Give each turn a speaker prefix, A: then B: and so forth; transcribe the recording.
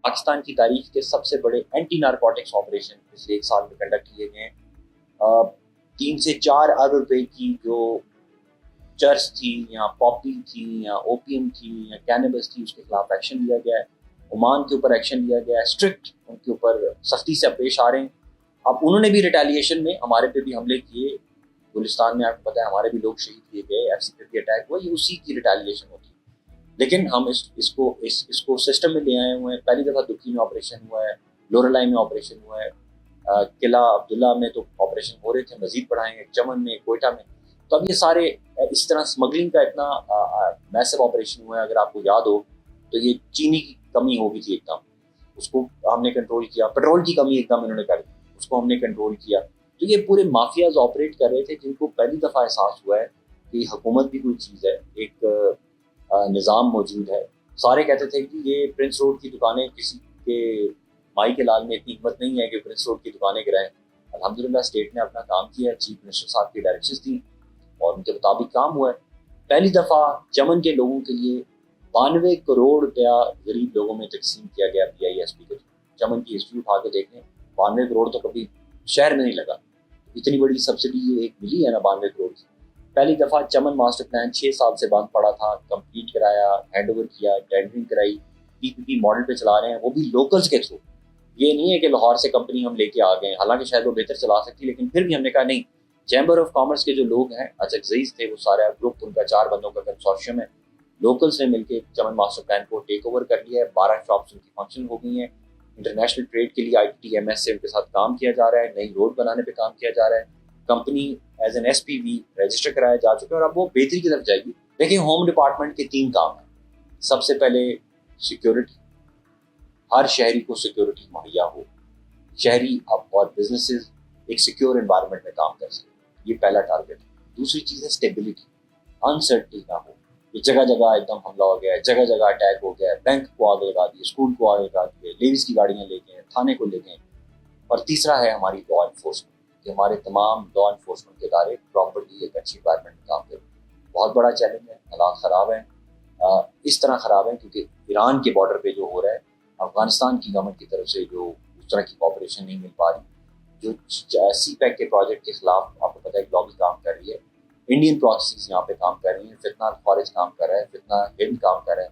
A: پاکستان کی تاریخ کے سب سے بڑے اینٹی نارکوٹکس آپریشن پچھلے 1 سال میں کنڈکٹ کیے گئے ہیں. 3 سے 4 ارب روپے کی جو چرس تھی یا پاپی تھی یا اوپیم تھی یا کینیبس تھی, اس کے خلاف ایکشن لیا گیا ہے. عمان کے اوپر ایکشن لیا گیا ہے, اسٹرکٹ ان کے اوپر سختی سے پیش آ رہے ہیں. اب انہوں نے بھی ریٹیلیشن میں ہمارے پہ بھی حملے کیے. گلستان میں آپ کو پتہ ہے ہمارے بھی لوگ شہید کیے گئے, ایف سی پہ بھی اٹیک ہوا, یہ اسی کی ریٹیلیشن ہوتی ہے. لیکن ہم اس کو سسٹم میں لے آئے ہوئے ہیں. پہلی دفعہ دکی میں آپریشن ہوا ہے, لورالائی میں آپریشن ہوا ہے, قلعہ عبداللہ میں تو آپریشن ہو رہے تھے, مزید بڑھائیں گے, چمن میں, کوئٹہ میں. تو اب یہ سارے اس طرح اسمگلنگ کا اتنا میسو آپریشن ہوا ہے. اگر آپ کو یاد ہو تو یہ چینی کی کمی ہو گئی تھی ایک دم, اس کو ہم نے کنٹرول کیا. پیٹرول کی کمی ایک دم انہوں نے کر دی, اس کو ہم نے کنٹرول کیا. تو یہ پورے مافیاز آپریٹ کر رہے تھے جن کو پہلی دفعہ احساس ہوا ہے کہ حکومت بھی کوئی چیز ہے, ایک نظام موجود ہے. سارے کہتے تھے کہ یہ پرنس روڈ کی دکانیں, کسی کے مائی کے لال میں اتنی ہمت نہیں ہے کہ پرنس روڈ کی دکانیں گرائیں. الحمدللہ اسٹیٹ نے اپنا کام کیا, چیف منسٹر صاحب کی ڈائریکشنز تھیں اور ان کے مطابق کام ہوا ہے. پہلی دفعہ چمن کے لوگوں کے لیے 92 کروڑ روپیہ غریب لوگوں میں تقسیم کیا گیا پی آئی ایس پی کے. چمن کی ہسٹری اٹھا کے دیکھ لیں, 92 کروڑ تو کبھی شہر میں نہیں لگا. اتنی بڑی سبسڈی یہ ایک ملی ہے نا 92 کروڑ کی. پہلی دفعہ چمن ماسٹر پلان 6 سال سے بند پڑا تھا, کمپلیٹ کرایا, ہینڈ اوور کیا, ٹینڈرنگ کرائی, پی پی پی ماڈل پہ چلا رہے ہیں, وہ بھی لوکلز کے تھرو. یہ نہیں ہے کہ لاہور سے کمپنی ہم لے کے آ گئے, حالانکہ شاید وہ بہتر چلا سکتی, لیکن پھر بھی ہم نے کہا نہیں. چیمبر آف کامرس کے جو لوگ ہیں, عزیز تھے, وہ سارا گروپ ان کا 4 بندوں کا کنسورشیم ہے. لوکلز نے مل کے چمن ماسٹر پلان کو ٹیک اوور کر لیا ہے. 12 شاپس ان کی فنکشن ہو گئی ہیں. انٹرنیشنل ٹریڈ کے لیے آئی ٹی ایم ایس سے ان کے ساتھ کام کیا جا رہا ہے, نئی روڈ بنانے پہ کام کیا جا رہا ہے. Company as N S P V register کرایا جا چکا ہے اور اب وہ بہتری کی طرف جائے گی. دیکھیں, ہوم ڈپارٹمنٹ کے 3 کام ہیں. سب سے پہلے سیکیورٹی, ہر شہری کو سیکیورٹی مہیا ہو, شہری اور بزنسز ایک سیکیور انوائرمنٹ میں کام کر سکیں, یہ پہلا ٹارگیٹ ہے. دوسری چیز ہے اسٹیبلٹی, انسرٹنٹی نہ ہو. یہ جگہ جگہ ایک دم حملہ ہو گیا ہے, جگہ جگہ اٹیک ہو گیا ہے, بینک کو آگ لگا دیے, اسکول کو آگ لگا دیے, لیڈیز کی گاڑیاں لے گئے, تھانے کو لے گئے. اور تیسرا ہے ہماری لا انفورسمنٹ, کہ ہمارے تمام لا انفورسمنٹ کے ادارے پراپرلی ایک اچھی انوائرمنٹ میں کام کریں. بہت بڑا چیلنج ہے, حالات خراب ہیں. اس طرح خراب ہیں کیونکہ ایران کے بارڈر پہ جو ہو رہا ہے, افغانستان کی گورنمنٹ کی طرف سے جو اس طرح کی کوآپریشن نہیں مل پا رہی. جو سی پیک کے پروجیکٹ کے خلاف آپ کو پتہ ہے لابی کام کر رہی ہے, انڈین پروسیس یہاں پہ کام کر رہی ہیں, فتنہ فارج کام کر رہا ہے, فتنہ ہند کام کر رہا ہے.